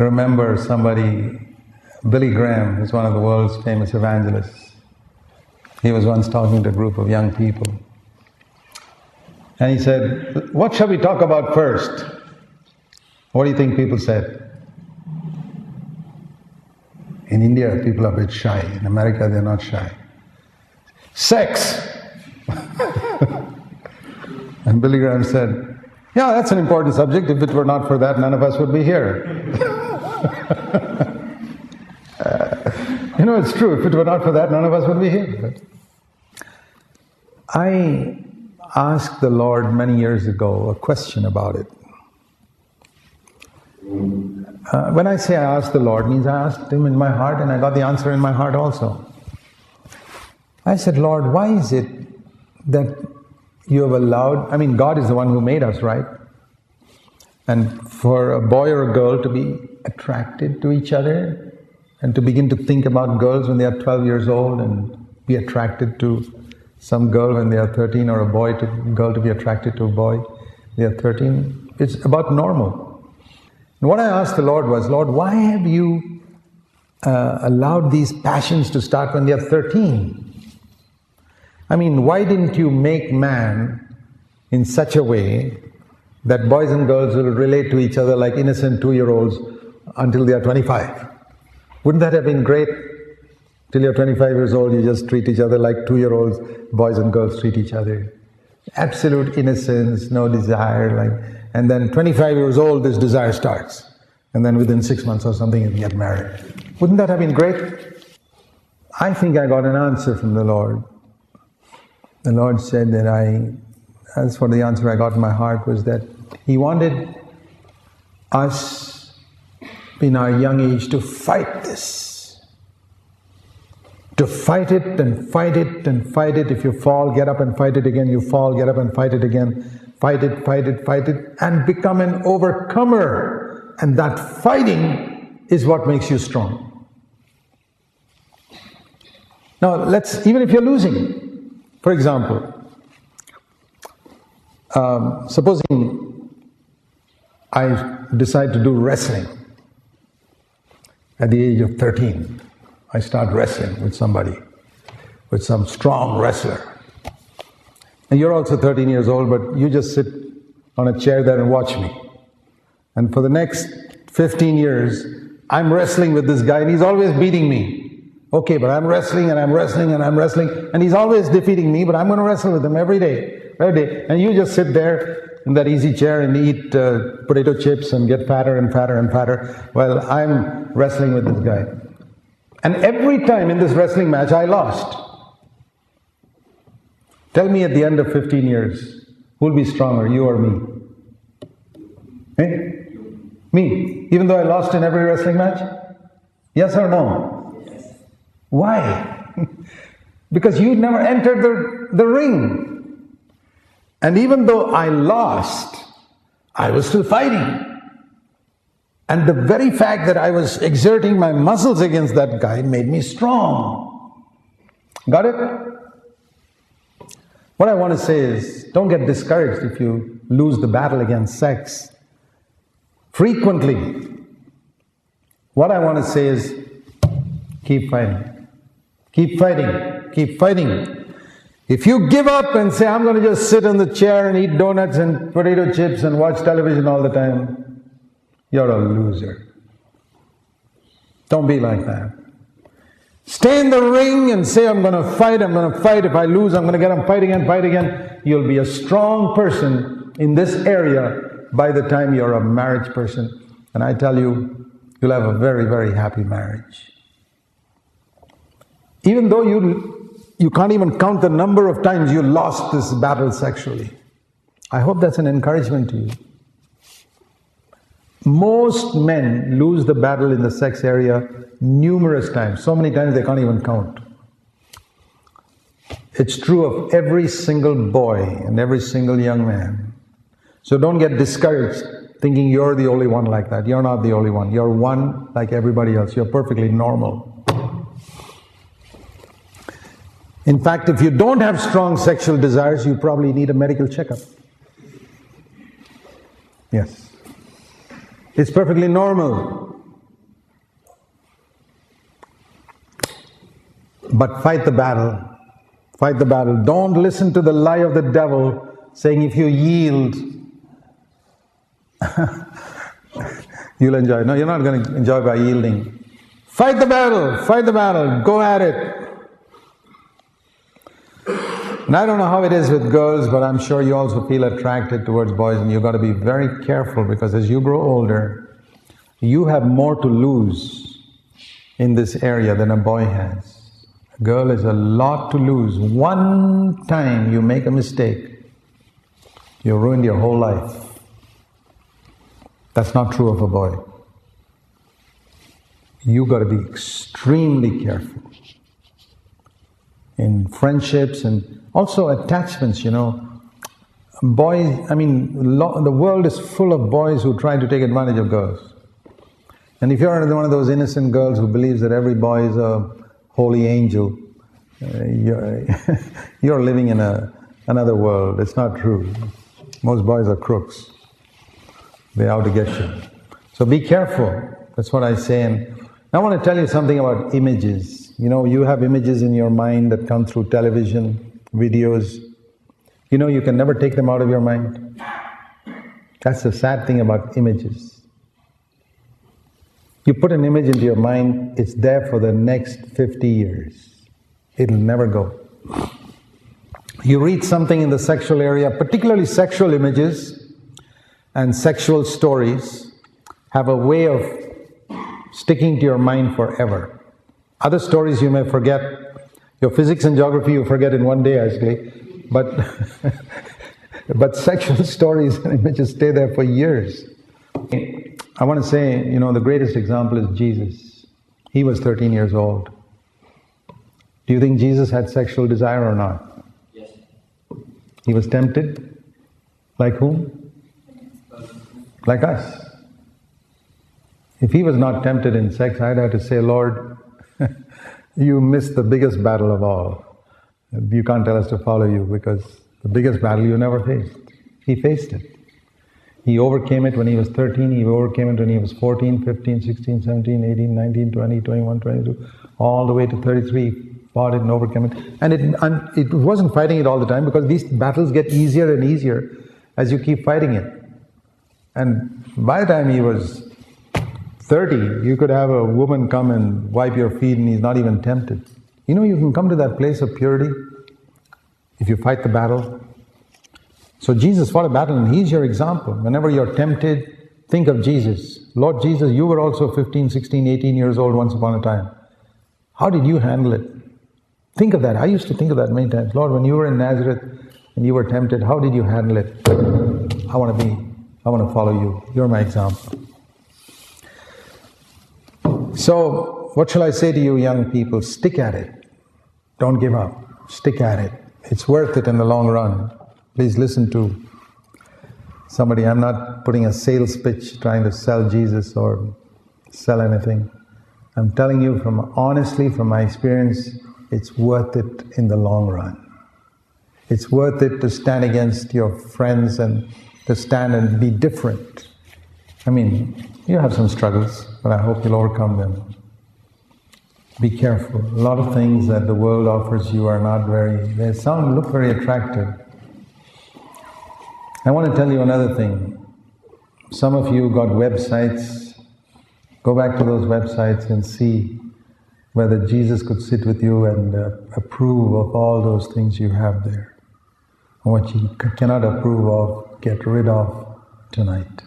remember somebody, Billy Graham, who's one of the world's famous evangelists. He was once talking to a group of young people. And he said, "What shall we talk about first?" What do you think people said? In India, people are a bit shy. In America, they're not shy. Sex! And Billy Graham said, "Yeah, that's an important subject. If it were not for that, none of us would be here." It's true. If it were not for that, none of us would be here. I asked the Lord many years ago a question about it. When I say I asked the Lord, means I asked Him in my heart and I got the answer in my heart also. I said, "Lord, why is it that you have allowed," God is the one who made us, right? And for a boy or a girl to be attracted to each other and to begin to think about girls when they are 12 years old and be attracted to some girl when they are 13, or a girl to be attracted to a boy they are 13, it's about normal. And what I asked the Lord was, "Lord, why have you allowed these passions to start when they are 13? Why didn't you make man in such a way that boys and girls will relate to each other like innocent 2-year-olds until they are 25? Wouldn't that have been great? Till you're 25 years old, you just treat each other like 2-year-olds, boys and girls treat each other. Absolute innocence, no desire, and then 25 years old, this desire starts. And then within 6 months or something, you get married. Wouldn't that have been great?" I think I got an answer from the Lord. The Lord said that as for the answer I got in my heart, was that He wanted us in our young age to fight this. To fight it and fight it and fight it. If you fall, get up and fight it again. You fall, get up and fight it again. Fight it, fight it, fight it, and become an overcomer. And that fighting is what makes you strong. Now, even if you're losing, for example, supposing I decide to do wrestling at the age of 13. I start wrestling with somebody, with some strong wrestler. And you're also 13 years old, but you just sit on a chair there and watch me. And for the next 15 years, I'm wrestling with this guy and he's always beating me. Okay, but I'm wrestling and I'm wrestling and I'm wrestling and he's always defeating me, but I'm going to wrestle with him every day. And you just sit there in that easy chair and eat potato chips and get fatter and fatter and fatter while I'm wrestling with this guy. And every time in this wrestling match, I lost. Tell me at the end of 15 years, who'll be stronger, you or me? Me. Even though I lost in every wrestling match? Yes or no? Yes. Why? Because you never entered the ring. And even though I lost, I was still fighting. And the very fact that I was exerting my muscles against that guy made me strong. Got it? What I want to say is, don't get discouraged if you lose the battle against sex. Frequently. What I want to say is, keep fighting. Keep fighting. Keep fighting. If you give up and say, I'm going to just sit in the chair and eat donuts and potato chips and watch television all the time, you're a loser. Don't be like that. Stay in the ring and say, I'm going to fight. If I lose, I'm going to get up, fight again. You'll be a strong person in this area by the time you're a marriage person. And I tell you, you'll have a very, very happy marriage. Even though you can't even count the number of times you lost this battle sexually. I hope that's an encouragement to you. Most men lose the battle in the sex area numerous times, so many times they can't even count. It's true of every single boy and every single young man. So don't get discouraged thinking you're the only one like that. You're not the only one. You're one like everybody else. You're perfectly normal. In fact, if you don't have strong sexual desires, you probably need a medical checkup. Yes. It's perfectly normal. But fight the battle. Fight the battle. Don't listen to the lie of the devil saying if you yield, you'll enjoy. No, you're not going to enjoy by yielding. Fight the battle. Fight the battle. Go at it. And I don't know how it is with girls, but I'm sure you also feel attracted towards boys, and you've got to be very careful because as you grow older, you have more to lose in this area than a boy has. A girl has a lot to lose. One time you make a mistake, you ruined your whole life. That's not true of a boy. You've got to be extremely careful in friendships and also attachments, Boys, the world is full of boys who try to take advantage of girls. And if you're one of those innocent girls who believes that every boy is a holy angel, you're living in another world. It's not true. Most boys are crooks. They're out to get you. So be careful. That's what I say. And I want to tell you something about images. You have images in your mind that come through television, videos. You can never take them out of your mind. That's the sad thing about images. You put an image into your mind, it's there for the next 50 years. It'll never go. You read something in the sexual area, particularly sexual images and sexual stories, have a way of sticking to your mind forever. Other stories you may forget. Your physics and geography you forget in one day actually. But sexual stories and images stay there for years. I want to say, the greatest example is Jesus. He was 13 years old. Do you think Jesus had sexual desire or not? Yes. He was tempted? Like whom? Like us. If he was not tempted in sex, I'd have to say, Lord, you missed the biggest battle of all. You can't tell us to follow you because the biggest battle you never faced. He faced it. He overcame it when he was 13, he overcame it when he was 14, 15, 16, 17, 18, 19, 20, 21, 22, all the way to 33, fought it and overcame it. And it wasn't fighting it all the time because these battles get easier and easier as you keep fighting it. And by the time he was 30, you could have a woman come and wipe your feet and he's not even tempted. You can come to that place of purity if you fight the battle. So Jesus fought a battle and he's your example. Whenever you're tempted, think of Jesus. Lord Jesus, you were also 15, 16, 18 years old once upon a time. How did you handle it? Think of that. I used to think of that many times. Lord, when you were in Nazareth and you were tempted, how did you handle it? I want to follow you. You're my example. So, what shall I say to you young people? Stick at it. Don't give up. Stick at it. It's worth it in the long run. Please listen to somebody. I'm not putting a sales pitch trying to sell Jesus or sell anything. I'm telling you honestly from my experience, it's worth it in the long run. It's worth it to stand against your friends and to stand and be different. You have some struggles, but I hope you'll overcome them. Be careful. A lot of things that the world offers you are not some look very attractive. I want to tell you another thing. Some of you got websites. Go back to those websites and see whether Jesus could sit with you and approve of all those things you have there. And what you cannot approve of, get rid of tonight.